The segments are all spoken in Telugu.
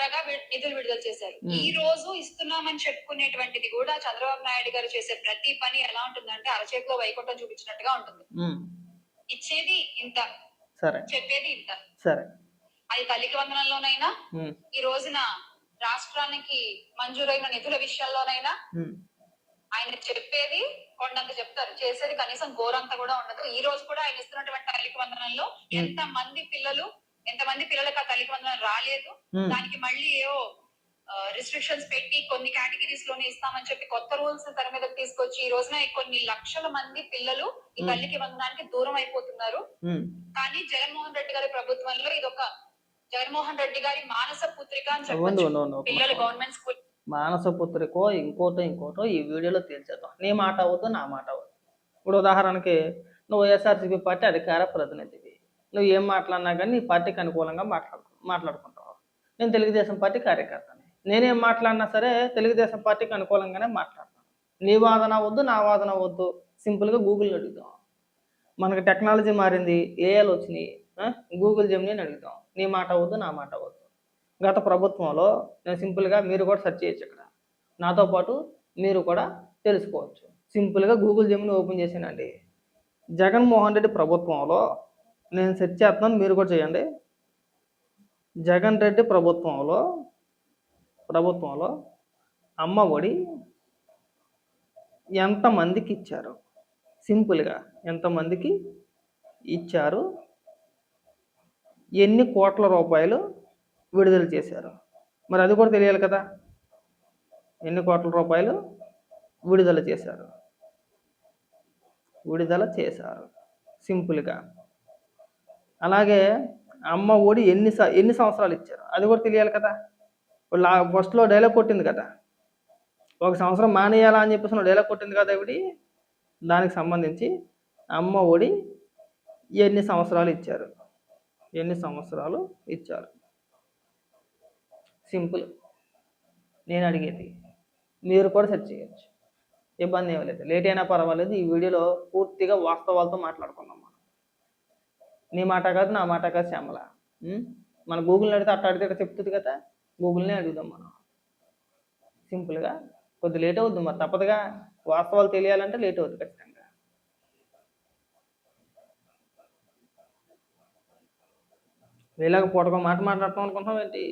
ద్వారాగా నిధులు విడుదల చేశారు. ఈ రోజు ఇస్తున్నామని చెప్పుకునేటువంటిది కూడా చంద్రబాబు నాయుడు గారు చేసే ప్రతి పని ఎలా ఉంటుందంటే అరచేతిలో వైకుంఠం చూపించినట్టుగా ఉంటుంది. ఇచ్చేది ఇంత, సరే, చెప్పేది ఇంత, సరే. అది తల్లికి వందనంలోనైనా, ఈ రోజున రాష్ట్రానికి మంజూరైన నిధుల విషయాల్లోనైనా ఆయన చెప్పేది కొండంత చెప్తారు, చేసేది కనీసం గోరంత కూడా ఉండదు. ఈ రోజు కూడా ఆయన ఇస్తున్నటువంటి తల్లికి వందనంలో ఎంతమంది పిల్లలకు ఆ తల్లికి వందనం రాలేదు, దానికి మళ్ళీ ఏవో రిస్ట్రిక్షన్స్ పెట్టి కొన్ని కేటగిరీస్ లోనే ఇస్తామని చెప్పి కొత్త రూల్స్ తెర మీద తీసుకొచ్చి ఈ రోజున కొన్ని లక్షల మంది పిల్లలు ఈ తల్లికి వందనానికి దూరం అయిపోతున్నారు. కానీ జగన్మోహన్ రెడ్డి గారి ప్రభుత్వంలో ఇదొక జగన్మోహన్ రెడ్డి గారి మానస పుత్రిక అని చెప్పొచ్చు. పిల్లలు గవర్నమెంట్ స్కూల్ మానస పుత్రికో ఇంకోటో ఈ వీడియోలో తేల్చేద్దాం. నీ మాట అవ్వద్దు, నా మాట అవ్వద్దు. ఇప్పుడు ఉదాహరణకి నువ్వు వైఎస్ఆర్సీపీ పార్టీ అధికార ప్రతినిధివి, నువ్వు ఏం మాట్లాడినా కానీ నీ పార్టీకి అనుకూలంగా మాట్లాడుకుంటావు. నేను తెలుగుదేశం పార్టీ కార్యకర్తని, నేనేం మాట్లాడినా సరే తెలుగుదేశం పార్టీకి అనుకూలంగానే మాట్లాడతాను. నీ వాదన వద్దు, నా వాదన వద్దు, సింపుల్గా గూగుల్ని అడుగుదాం. మనకు టెక్నాలజీ మారింది, ఏఐలు వచ్చినాయి, గూగుల్ జెమిని అడుగుతాం. నీ మాట వద్దు, నా మాట వద్దు. గత ప్రభుత్వంలో నేను సింపుల్గా మీరు కూడా సెర్చ్ చేయొచ్చు, ఇక్కడ నాతో పాటు మీరు కూడా తెలుసుకోవచ్చు. సింపుల్గా గూగుల్ జెమిని ఓపెన్ చేసానండి. జగన్మోహన్ రెడ్డి ప్రభుత్వంలో నేను సెర్చ్ చేస్తున్నాను, మీరు కూడా చేయండి. జగన్ రెడ్డి ప్రభుత్వంలో అమ్మ ఒడి ఎంతమందికి ఇచ్చారు, సింపుల్గా ఎంతమందికి ఇచ్చారు, ఎన్ని కోట్ల రూపాయలు విడుదల చేశారు, మరి అది కూడా తెలియాలి కదా. ఎన్ని కోట్ల రూపాయలు విడుదల చేశారు సింపుల్గా. అలాగే అమ్మ ఒడి ఎన్ని సంవత్సరాలు ఇచ్చారు, అది కూడా తెలియాలి కదా. ఫస్ట్లో డైలాగ్ కొట్టింది కదా, 1 సంవత్సరం మానేయాలా అని చెప్పేసి డైలాగ్ కొట్టింది కదా ఇవిడి. దానికి సంబంధించి అమ్మ ఒడి ఎన్ని సంవత్సరాలు ఇచ్చారు సింపుల్. నేను అడిగేది మీరు కూడా సెర్చ్ చేయొచ్చు, ఇబ్బంది ఏమీ లేదు. లేట్ అయినా పర్వాలేదు. ఈ వీడియోలో పూర్తిగా వాస్తవాలతో మాట్లాడుకుందాం. మనం నీ మాట కాదు, నా మాట కాదు, శ్యామల. మన గూగుల్ని అడిగితే అడిగితే చెప్తుంది కదా, గూగుల్నే అడుగుదాం మనం సింపుల్గా. కొద్ది లేట్ అవుద్ది, మరి తప్పదుగా. వాస్తవాలు తెలియాలంటే లేట్ అవుద్ది ఖచ్చితంగా. ఇలాగ పూటకో మాట మాట్లాడతాం అనుకుంటున్నాం ఏంటి?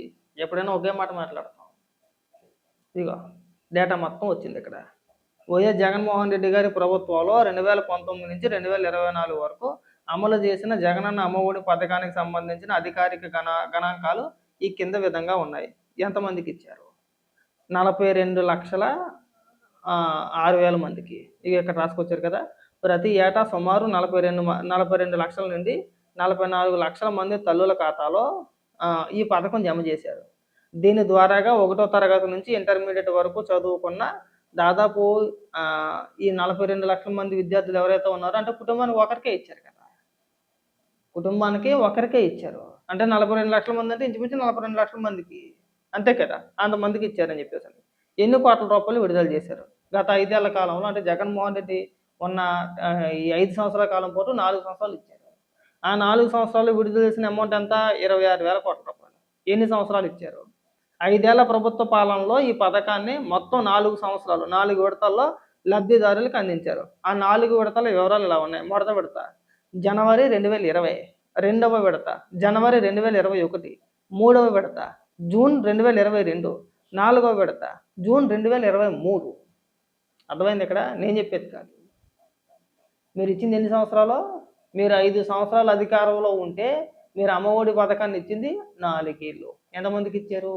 ఎప్పుడైనా ఒకే మాట మాట్లాడతాం. ఇదిగో డేటా మొత్తం వచ్చింది ఇక్కడ. వైఎస్ జగన్మోహన్ రెడ్డి గారి ప్రభుత్వంలో 2019 నుంచి 2024 వరకు అమలు చేసిన జగనన్న అమ్మఒడి పథకానికి సంబంధించిన అధికారిక గణాంకాలు ఈ కింద విధంగా ఉన్నాయి. ఎంతమందికి ఇచ్చారు? 42,06,000 మందికి. ఇవి ఇక్కడ రాసుకొచ్చారు కదా. ప్రతి ఏటా సుమారు 42 లక్షల నుండి 44 లక్షల మంది తల్లుల ఖాతాలో ఈ పథకం జమ చేశారు. దీని ద్వారాగా 1వ తరగతి నుంచి ఇంటర్మీడియట్ వరకు చదువుకున్న దాదాపు ఈ 42 లక్షల మంది విద్యార్థులు ఎవరైతే ఉన్నారో, అంటే కుటుంబానికి ఒకరికే ఇచ్చారు కదా, కుటుంబానికి ఒకరికే ఇచ్చారు. అంటే 42 లక్షల మంది అంటే ఇంచుమించు 42 లక్షల మందికి, అంతే కదా, అంతమందికి ఇచ్చారని చెప్పేసి. ఎన్ని కోట్ల రూపాయలు విడుదల చేశారు గత 5 ఏళ్ల కాలంలో? అంటే జగన్మోహన్ రెడ్డి ఉన్న ఈ 5 సంవత్సరాల కాలం పాటు 4 సంవత్సరాలు ఇచ్చారు. ఆ 4 సంవత్సరాలు విడుదల చేసిన అమౌంట్ ఎంత? 26,000 కోట్ల రూపాయలు. ఎన్ని సంవత్సరాలు ఇచ్చారు? 5 ఏళ్ల ప్రభుత్వ పాలనలో ఈ పథకాన్ని మొత్తం 4 సంవత్సరాలు 4 విడతల్లో లబ్ధిదారులకు అందించారు. ఆ 4 విడతల వివరాలు ఇలా ఉన్నాయి. మొదటి విడత జనవరి 2020, రెండవ విడత జనవరి 2021, మూడవ విడత జూన్ 2022, నాలుగవ విడత జూన్ 2023. అర్థమైంది ఇక్కడ? నేను చెప్పేది కాదు. మీరు ఇచ్చింది ఎన్ని సంవత్సరాలు? మీరు 5 సంవత్సరాలు అధికారంలో ఉంటే మీరు అమ్మఒడి పథకాన్ని ఇచ్చింది 4 ఏళ్ళు. ఎంతమందికి ఇచ్చారు?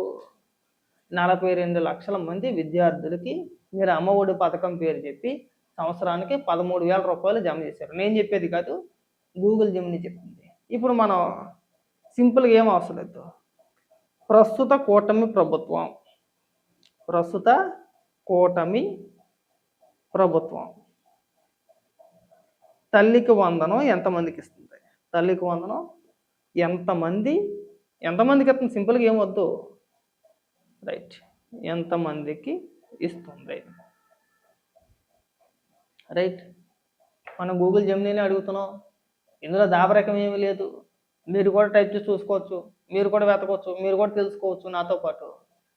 42 లక్షల మంది విద్యార్థులకి మీరు అమ్మఒడి పథకం పేరు చెప్పి సంవత్సరానికి 13,000 రూపాయలు జమ చేశారు. నేను చెప్పేది కాదు, గూగుల్ జెమిని చెప్తుంది. ఇప్పుడు మనం సింపుల్గా ఏం అవసరం లేదు. ప్రస్తుత కూటమి ప్రభుత్వం తల్లికి వందనం ఎంతమందికి ఇస్తుంది? తల్లికి వందనం ఎంతమందికి ఇస్తుంది? సింపుల్గా ఏం వద్దు, రైట్, ఎంతమందికి ఇస్తుంది? రైట్, మనం గూగుల్ జెమినిని అడుగుతున్నాం. ఇందులో దాపరకం ఏమీ లేదు. మీరు కూడా టైప్ చేసి చూసుకోవచ్చు, మీరు కూడా వెతకవచ్చు, మీరు కూడా తెలుసుకోవచ్చు నాతో పాటు.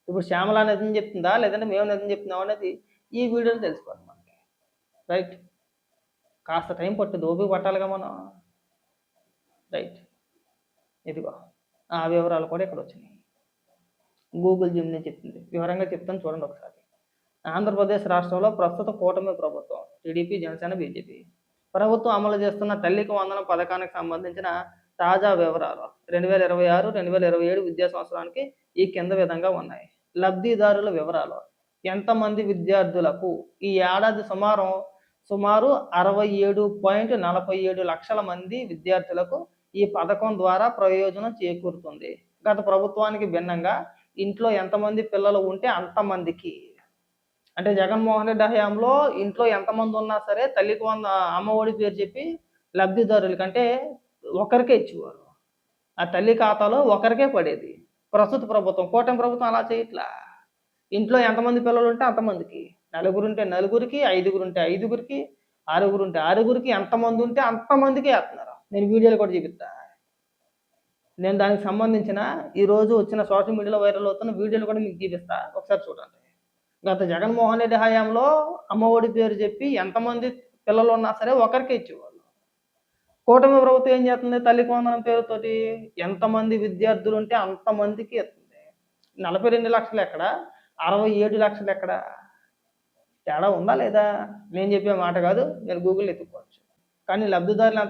ఇప్పుడు శ్యామల నిజం చెప్తుందా లేదంటే మేము నిజం చెప్తున్నాం అనేది ఈ వీడియోలో తెలుసుకోవాలి మనకి. రైట్, కాస్త టైం పట్టుద్ది, ఓపిక పట్టాలిగా మనం. రైట్, ఇదిగో ఆ వివరాలు కూడా ఇక్కడ వచ్చినాయి. గూగుల్ జిమ్ని చెప్తుంది, వివరంగా చెప్తాను చూడండి ఒకసారి. ఆంధ్రప్రదేశ్ రాష్ట్రంలో ప్రస్తుత కూటమి ప్రభుత్వం టీడీపీ, జనసేన, బీజేపీ ప్రభుత్వం అమలు చేస్తున్న తల్లికి వందనం పథకానికి సంబంధించిన తాజా వివరాలు 2026-2027 విద్యా సంవత్సరానికి ఈ కింద విధంగా ఉన్నాయి. లబ్ధిదారుల వివరాలు. ఎంతమంది విద్యార్థులకు ఈ ఏడాది సుమారు 67.47 లక్షల మంది విద్యార్థులకు ఈ పథకం ద్వారా ప్రయోజనం చేకూరుతుంది. గత ప్రభుత్వానికి భిన్నంగా ఇంట్లో ఎంతమంది పిల్లలు ఉంటే అంతమందికి, అంటే జగన్మోహన్ రెడ్డి హయాంలో ఇంట్లో ఎంతమంది ఉన్నా సరే తల్లికి అమ్మఒడి పేరు చెప్పి లబ్ధిదారులకి అంటే ఒకరికే ఇచ్చేవారు. ఆ తల్లి ఖాతాలో ఒకరికే పడేది. ప్రస్తుత ప్రభుత్వం, కూటమి ప్రభుత్వం అలా చేయట్లా. ఇంట్లో ఎంతమంది పిల్లలు ఉంటే అంతమందికి, నలుగురుంటే నలుగురికి, ఐదుగురుంటే ఐదుగురికి, ఆరుగురుంటే ఆరుగురికి, ఎంతమంది ఉంటే అంతమందికి వేస్తున్నారు. నేను వీడియోలు కూడా చూపిస్తా. నేను దానికి సంబంధించిన ఈరోజు వచ్చిన సోషల్ మీడియాలో వైరల్ అవుతున్న వీడియోలు కూడా మీకు చూపిస్తా, ఒకసారి చూడండి. గత జగన్మోహన్ రెడ్డి హయాంలో అమ్మఒడి పేరు చెప్పి ఎంతమంది పిల్లలు ఉన్నా సరే ఒకరికే ఇచ్చేవాళ్ళు. కూటమి ప్రభుత్వం ఏం చేస్తుంది? తల్లికి వందనం పేరుతోటి ఎంతమంది విద్యార్థులు ఉంటే అంతమందికి ఇస్తుంది. 42 లక్షలు ఎక్కడ, 67 లక్షలు ఎక్కడ? తేడా ఉందా లేదా? నేను చెప్పే మాట కాదు, నేను గూగుల్ ఎత్తుకోవచ్చు. కానీ లబ్ధిదారులు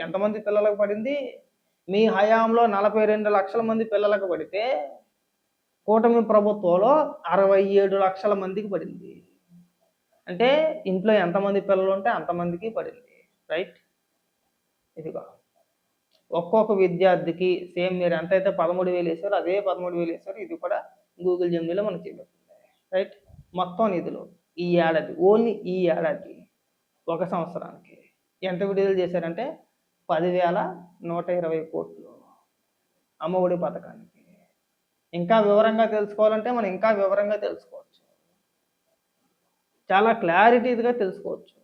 ఎంతమంది పిల్లలకు పడింది? మీ హయాంలో 42 లక్షల మంది పిల్లలకు పడితే కూటమి ప్రభుత్వంలో 67 లక్షల మందికి పడింది. అంటే ఇంట్లో ఎంతమంది పిల్లలు ఉంటే అంతమందికి పడింది. రైట్, ఇదిగో ఒక్కొక్క విద్యార్థికి సేమ్ మీరు ఎంతైతే 13,000 వేసారో అదే 13,000 వేసారు. ఇది కూడా గూగుల్ జెమినీలో మనకు చూపిస్తుంది. రైట్, మొత్తం నిధులు ఈ ఏడాది, ఓన్లీ ఈ ఏడాది ఒక సంవత్సరానికి ఎంత విడుదల చేశారంటే 10,120 కోట్లు అమ్మఒడి పథకానికి. ఇంకా వివరంగా తెలుసుకోవాలంటే మనం ఇంకా వివరంగా తెలుసుకోవచ్చు, చాలా క్లారిటీగా తెలుసుకోవచ్చు.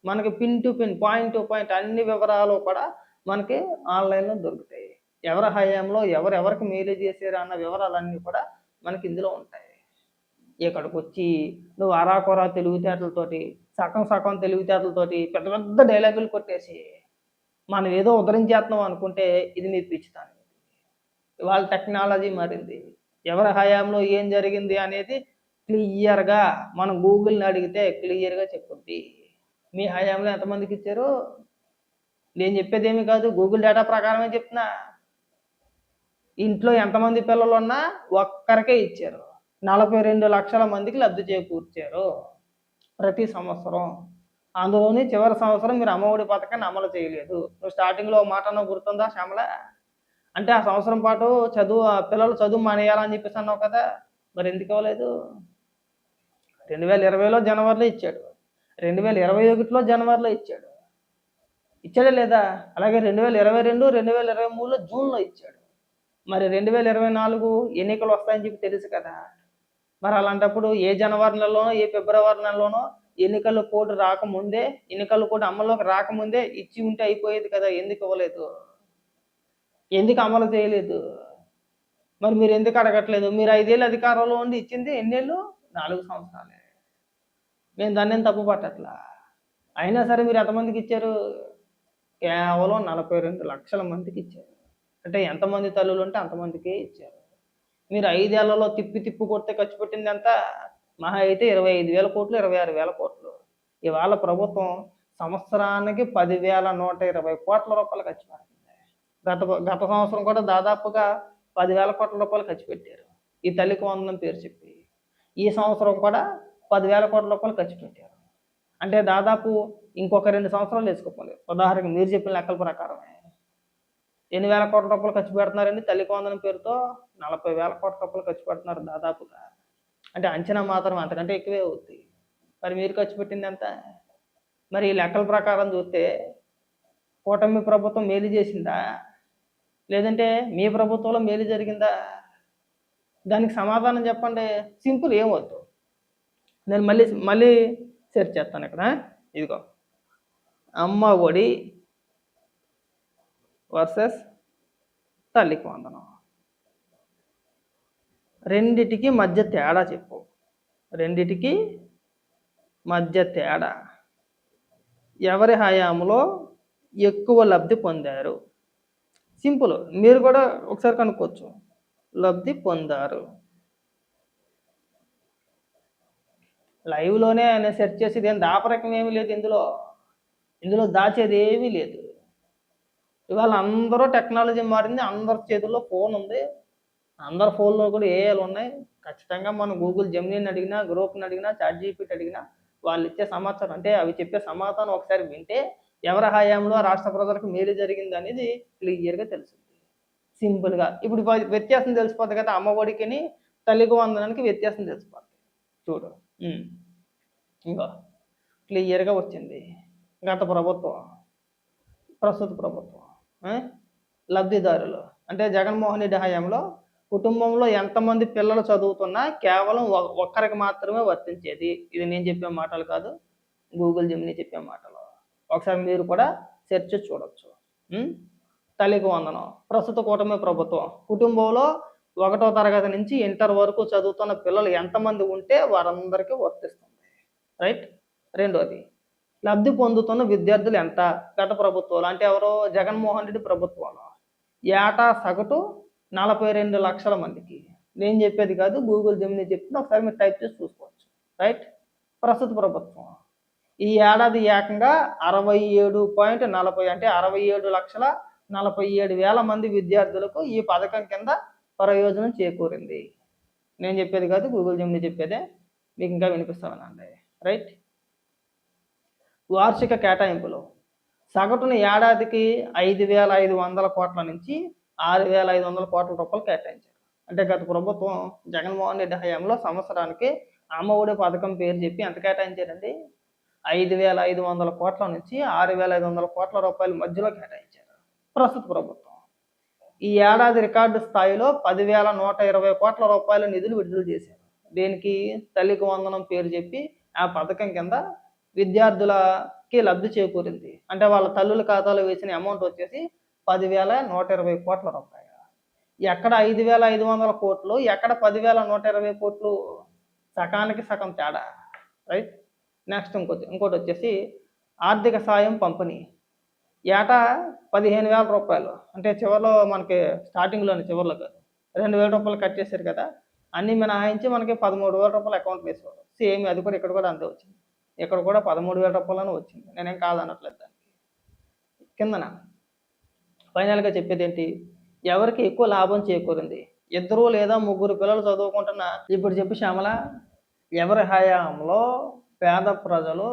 మనకి pin to pin, point to point అన్ని వివరాలు కూడా మనకి ఆన్లైన్లో దొరుకుతాయి. ఎవరి హయాంలో ఎవరెవరికి మేలు చేశారు అన్న వివరాలన్నీ కూడా మనకి ఇందులో ఉంటాయి. ఇక్కడికి వచ్చి నువ్వు అరాకొరా తెలివితేటలతోటి, సగం తెలివితేటలతోటి పెద్ద పెద్ద డైలాగులు కొట్టేసి మనం ఏదో ఉద్ధరించేస్తున్నాం అనుకుంటే ఇది నీ పిచ్చితాను. ఇవాళ టెక్నాలజీ మారింది. ఎవరి హయాంలో ఏం జరిగింది అనేది క్లియర్గా మనం గూగుల్ని అడిగితే క్లియర్గా చెప్పుద్ది. మీ హయాంలో ఎంతమందికి ఇచ్చారు? నేను చెప్పేది ఏమీ కాదు, గూగుల్ డేటా ప్రకారమే చెప్తున్నా. ఇంట్లో ఎంతమంది పిల్లలు ఉన్నా ఒక్కరికే ఇచ్చారు. 42 లక్షల మందికి లబ్ధి చేకూర్చారు ప్రతి సంవత్సరం. అందులోని చివరి సంవత్సరం మీరు అమ్మఒడి పథకాన్ని అమలు చేయలేదు. నువ్వు స్టార్టింగ్లో మాట అన్న గుర్తుందా శ్యామల? అంటే ఆ సంవత్సరం పాటు పిల్లలు చదువు మానేయాలని చెప్పేసి అన్నావు కదా, మరి ఎందుకు ఇవ్వలేదు? 2020లో జనవరిలో ఇచ్చాడు, 2021లో జనవరిలో ఇచ్చాడు, ఇచ్చాడే లేదా? అలాగే 2022, 2023లో జూన్లో ఇచ్చాడు. మరి 2024 ఎన్నికలు వస్తాయని చెప్పి తెలుసు కదా. మరి అలాంటప్పుడు ఏ జనవరి నెలలోనో ఏ ఫిబ్రవరి నెలలోనో ఎన్నికల కోడ్ రాకముందే, ఎన్నికల కోడ్ అమల్లోకి రాకముందే ఇచ్చి ఉంటే అయిపోయేది కదా. ఎందుకు ఇవ్వలేదు? ఎందుకు అమలు చేయలేదు? మరి మీరు ఎందుకు అడగట్లేదు? మీరు 5 ఏళ్ళు అధికారంలో ఉండి ఇచ్చింది ఎన్నేళ్ళు? 4 సంవత్సరాలే. నేను దాన్ని ఏం తప్పు పట్టట్లా. అయినా సరే మీరు ఎంతమందికి ఇచ్చారు? కేవలం 42 లక్షల మందికి ఇచ్చారు. అంటే ఎంతమంది తల్లులు ఉంటే అంతమందికే ఇచ్చారు. మీరు 5 ఏళ్లలో తిప్పి కొడితే ఖర్చు పెట్టింది ఎంత? మహా అయితే 25,000 కోట్లు, 26,000 కోట్లు. ఇవాళ ప్రభుత్వం సంవత్సరానికి 10,120 కోట్ల రూపాయలు ఖర్చు పెడుతుంది. గత సంవత్సరం కూడా దాదాపుగా 10,000 కోట్ల రూపాయలు ఖర్చు పెట్టారు ఈ తల్లికి వందనం పేరు చెప్పి. ఈ సంవత్సరం కూడా 10,000 కోట్ల రూపాయలు ఖర్చు పెట్టారు. అంటే దాదాపు ఇంకొక 2 సంవత్సరాలు వేసుకోపోలేదు. ఉదాహరణకు మీరు చెప్పిన లెక్కల ప్రకారమే ఎన్ని వేల కోట్ల రూపాయలు ఖర్చు పెడుతున్నారండి తల్లికి వందనం పేరుతో? 40,000 కోట్ల రూపాయలు ఖర్చు పెడుతున్నారు దాదాపుగా. అంటే అంచనా మాత్రం అంతకంటే ఎక్కువే అవుతుంది. మరి మీరు ఖర్చు పెట్టింది ఎంత? మరి ఈ లెక్కల ప్రకారం చూస్తే కూటమి ప్రభుత్వం మేలు చేసిందా లేదంటే మీ ప్రభుత్వంలో మేలు జరిగిందా? దానికి సమాధానం చెప్పండి. సింపుల్, ఏమవుతుంది. నేను మళ్ళీ సెర్చ్ చేస్తాను ఇక్కడ. ఇదిగో అమ్మ ఒడి వర్సెస్ తల్లికి వందనం. రెండిటికి మధ్య తేడా చెప్పు. రెండిటికి మధ్య తేడా. ఎవరి హయాంలో ఎక్కువ లబ్ధి పొందారు? సింపుల్, మీరు కూడా ఒకసారి కనుక్కోవచ్చు. లబ్ధి పొందారు. లైవ్లోనే ఆయన సెర్చ్ చేసేది ఏం దాపరకం ఏమీ లేదు ఇందులో దాచేది ఏమీ లేదు. ఇవాళ అందరూ టెక్నాలజీ మారింది, అందరి చేతుల్లో ఫోన్ ఉంది, అందరి ఫోన్లో కూడా ఏఐలు ఉన్నాయి. ఖచ్చితంగా మనం గూగుల్ జెమినీని అడిగినా, గ్రూప్ని అడిగినా, చాట్‌జీపీటీ అడిగినా వాళ్ళు ఇచ్చే సమాచారం, అంటే అవి చెప్పే సమాధానం ఒకసారి వింటే ఎవరి హయాంలో రాష్ట్ర ప్రజలకు మేలు జరిగింది అనేది క్లియర్గా తెలుస్తుంది, సింపుల్గా. ఇప్పుడు వ్యత్యాసం తెలిసిపోతుంది కదా, అమ్మఒడికిని తల్లికి వందనానికి వ్యత్యాసం తెలిసిపోతుంది. చూడు, ఇంకా క్లియర్గా వచ్చింది. గత ప్రభుత్వం, ప్రస్తుత ప్రభుత్వం, లబ్ధిదారులు అంటే జగన్మోహన్ రెడ్డి హయాంలో కుటుంబంలో ఎంతమంది పిల్లలు చదువుతున్నా కేవలం ఒక్కరికి మాత్రమే వర్తించేది. ఇది నేను చెప్పే మాటలు కాదు, గూగుల్ జెమినీ చెప్పే మాటలు. ఒకసారి మీరు కూడా సెర్చ్ చూడొచ్చు. తల్లికి వందనం. ప్రస్తుత కూటమి ప్రభుత్వం కుటుంబంలో 1వ తరగతి నుంచి ఇంటర్ వరకు చదువుతున్న పిల్లలు ఎంతమంది ఉంటే వారందరికీ వర్తిస్తుంది. రైట్. రెండోది, లబ్ధి పొందుతున్న విద్యార్థులు ఎంత? గత ప్రభుత్వాలు అంటే ఎవరో జగన్మోహన్ రెడ్డి ప్రభుత్వంలో ఏటా సగటు 42 లక్షల మందికి. నేను చెప్పేది కాదు, గూగుల్ జెమినీ చెప్తుంది, ఒకసారి మీరు టైప్ చేసి చూసుకోవచ్చు. రైట్. ప్రస్తుత ప్రభుత్వం ఈ ఏడాది ఏకంగా 67.40 అంటే 67,47,000 మంది విద్యార్థులకు ఈ పథకం కింద ప్రయోజనం చేకూరింది. నేను చెప్పేది కాదు, గూగుల్ జెమినీ చెప్పేదే, మీకు ఇంకా వినిపిస్తామనండి. రైట్. వార్షిక కేటాయింపులు సగటున ఏడాదికి 5,500 కోట్ల నుంచి 6,500 కోట్ల రూపాయలు కేటాయించారు. అంటే గత ప్రభుత్వం జగన్మోహన్ రెడ్డి హయాంలో సంవత్సరానికి అమ్మఒడి పథకం పేరు చెప్పి ఎంత కేటాయించారండి? 5,500 కోట్ల నుంచి 6,500 కోట్ల రూపాయల మధ్యలో కేటాయించారు ప్రస్తుత ప్రభుత్వం. ఈ ఏడాది రికార్డు స్థాయిలో 10,120 కోట్ల రూపాయల నిధులు విడుదల చేశారు. దేనికి? తల్లికి వందనం పేరు చెప్పి ఆ పథకం కింద విద్యార్థులకి లబ్ధి చేకూరింది. అంటే వాళ్ళ తల్లుల ఖాతాలో వేసిన అమౌంట్ వచ్చేసి 10,120 కోట్ల రూపాయలు. ఎక్కడ 5,500 కోట్లు, ఎక్కడ 10,120 కోట్లు? సకానికి సగం తేడా. రైట్. నెక్స్ట్ ఇంకోటి వచ్చేసి ఆర్థిక సాయం పంపిణీ. ఏటా 15,000 రూపాయలు, అంటే చివరిలో మనకి స్టార్టింగ్లోని చివరిలో కాదు, 2,000 రూపాయలు కట్ చేశారు కదా, అన్నీ మినహాయించి మనకి 13,000 రూపాయలు అకౌంట్ వేసేవారు. సేమ్ అది కూడా ఇక్కడ కూడా అంతే వచ్చింది. ఇక్కడ కూడా 13,000 రూపాయలని వచ్చింది. నేనేం కాదనట్లేదు దానికి. కిందన ఫైనల్గా చెప్పేది ఏంటి? ఎవరికి ఎక్కువ లాభం చేకూరింది? 2 లేదా 3 పిల్లలు చదువుకుంటున్నా. ఇప్పుడు చెప్పు శ్యామల, ఎవరి హయాంలో పేద ప్రజలు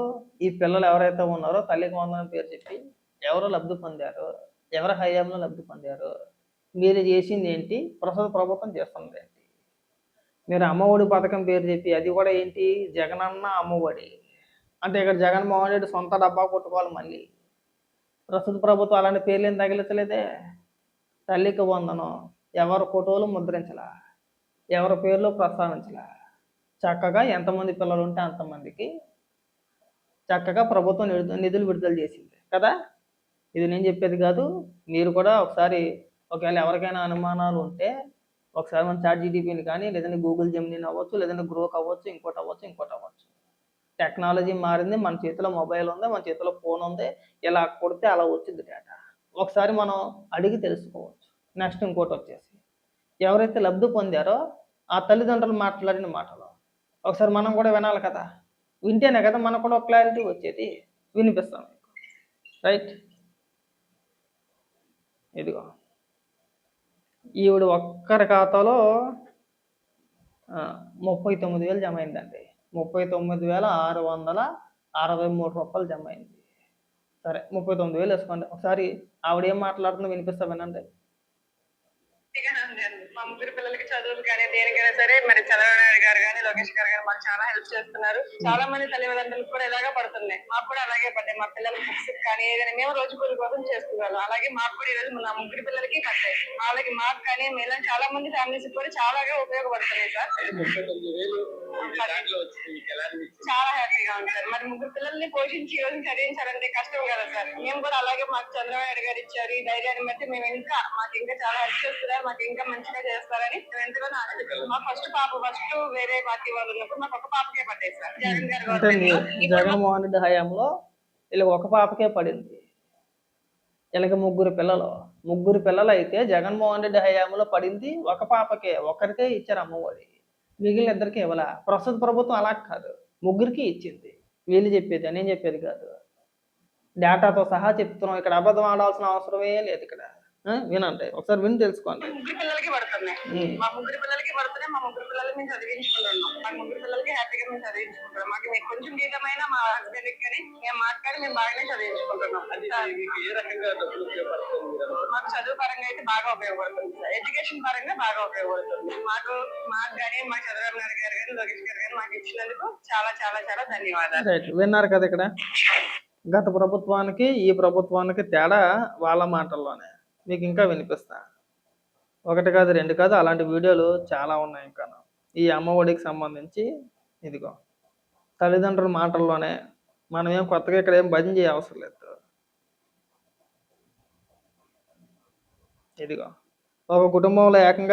ఈ పిల్లలు ఎవరైతే ఉన్నారో తల్లికి వందనం పేరు చెప్పి ఎవరు లబ్ధి పొందారు? ఎవరి హయాంలో లబ్ధి పొందారు? మీరు చేసింది ఏంటి? ప్రస్తుత ప్రభుత్వం చేస్తున్నది ఏంటి? మీరు అమ్మఒడి పథకం పేరు చెప్పి అది కూడా ఏంటి? జగనన్న అమ్మఒడి అంటే ఇక్కడ జగన్మోహన్ రెడ్డి సొంత డబ్బా కొట్టుకోవాలి మళ్ళీ. ప్రస్తుత ప్రభుత్వం అలాంటి పేర్లు ఏం తగిలించలేదే. తల్లికి వందనం ఎవరి ఫోటోలు ముద్రించలా, ఎవరి పేర్లు ప్రస్తావించలా. చక్కగా ఎంతమంది పిల్లలు ఉంటే అంతమందికి చక్కగా ప్రభుత్వం నిధులు విడుదల చేసింది కదా. ఇది నేను చెప్పేది కాదు, మీరు కూడా ఒకసారి ఒకవేళ ఎవరికైనా అనుమానాలు ఉంటే ఒకసారి మన చాట్‌జీపీటీని కానీ, లేదంటే గూగుల్ జెమినీ అవ్వచ్చు, లేదంటే గ్రోక్ అవ్వచ్చు, ఇంకోటి అవ్వచ్చు. టెక్నాలజీ మారింది, మన చేతిలో మొబైల్ ఉంది, మన చేతిలో ఫోన్ ఉంది, ఇలా కొడితే అలా వచ్చింది డేటా. ఒకసారి మనం అడిగి తెలుసుకోవచ్చు. నెక్స్ట్ ఇంకోటి వచ్చేసి ఎవరైతే లబ్ధి పొందారో ఆ తల్లిదండ్రులు మాట్లాడిన మాటలు ఒకసారి మనం కూడా వినాలి కదా. వింటేనే కదా మనకు కూడా ఒక క్లారిటీ వచ్చేది. వినిపిస్తాం మీకు. రైట్. ఇదిగో ఈవిడ ఒక్కరి ఖాతాలో 39,000 జమ అయిందండి. 39,663 రూపాయలు జమ అయింది. సరే 39,000 వేసుకోండి. ఒకసారి ఆవిడ ఏం మాట్లాడుతుందో వినిపిస్తా వినండి. మా 3 పిల్లలకి చదువులు కానీ దేనికైనా సరే మరి చంద్రబాబు నాయుడు గారు కానీ లోకేష్ గారు కానీ మాకు చాలా హెల్ప్ చేస్తున్నారు. చాలా మంది తల్లిదండ్రులకు కూడా ఇలాగే పడుతున్నాయి, మాకు కూడా అలాగే పడ్డాయి. మా పిల్లల బుక్స్ కానీ ఏదైనా మేము రోజు కూలి కోసం చేస్తున్నాం. అలాగే మాకు కూడా ఈ రోజు నా ముగ్గురు పిల్లలకి కట్టాయి. అలాగే మాకు కానీ మేము చాలా మంది ఫ్యామిలీస్ కూడా చాలా ఉపయోగపడుతున్నాయి సార్. చాలా హ్యాపీగా ఉంది సార్. మరి ముగ్గురు పిల్లల్ని పోషించి ఈ రోజు చదివించాలంటే కష్టం కదా సార్. మేము కూడా అలాగే మాకు చంద్రబాబు నాయుడు గారు ఇచ్చారు ఈ ధైర్యాన్ని బట్టి మేము మాకు ఇంకా చాలా హెల్ప్ చేస్తున్నారు, మాకు ఇంకా మంచిగా చేస్తారని మేము ఎంతగానో ఆశిస్తున్నాం. మా ఫస్ట్ వేరే పార్టీ వాళ్ళు ఉన్నప్పుడు మాకు ఒక పాపకే పడ్డాయి సార్. జగన్ గారు జగన్మోహన్ రెడ్డి హయాంలో వీళ్ళకి ఒక పాపకే పడింది. వీళ్ళకి ముగ్గురు పిల్లలు అయితే జగన్మోహన్ రెడ్డి హయాంలో పడింది ఒక పాపకే, ఒకరికే ఇచ్చారు అమ్మఒడి, మిగిలిన ఇద్దరికి ఇవ్వాల. ప్రస్తుత ప్రభుత్వం అలా కాదు, ముగ్గురికి ఇచ్చింది. వీళ్ళు చెప్పేది నేను చెప్పేది కాదు, డేటాతో సహా చెప్తున్నాం. ఇక్కడ అబద్ధం ఆడాల్సిన అవసరమే లేదు. ఇక్కడ వినండి, ఒకసారి విని తెలుసుకోండి. ముగ్గురు పిల్లలకి పడుతున్నాయి, మా ముగ్గురు పిల్లలకి పడుతున్నాయి. మా ముగ్గురు పిల్లలు మేము చదివించుకుంటున్నాం. మా ముగ్గురు పిల్లలకి హ్యాపీగా మేము చదివించుకుంటున్నాం. మాకు కొంచెం జీతమైనా మా హస్బెండ్ కానీ మేము మాట్లాడి మేము బాగానే చదివించుకుంటున్నాం. మాకు చదువు పరంగా అయితే బాగా ఉపయోగపడుతుంది సార్. ఎడ్యుకేషన్ పరంగా బాగా ఉపయోగపడుతుంది మాకు కానీ మా చంద్రబాబు నాయుడు గారు కానీ లోకేష్ గారు కానీ మాకు ఇచ్చినందుకు చాలా చాలా చాలా ధన్యవాదాలు. విన్నారు కదా, ఇక్కడ గత ప్రభుత్వానికి ఈ ప్రభుత్వానికి తేడా వాళ్ళ మాటల్లోనే మీకు ఇంకా వినిపిస్తా. ఒకటి కాదు, రెండు కాదు, అలాంటి వీడియోలు చాలా ఉన్నాయి. ఇంకా ఈ అమ్మఒడికి సంబంధించి ఇదిగో తల్లిదండ్రుల మాటల్లోనే, మనం ఏం కొత్తగా ఇక్కడ ఏం భజన చేయ అవసరం లేదు. ఇదిగో ఒక కుటుంబంలో ఏకంగా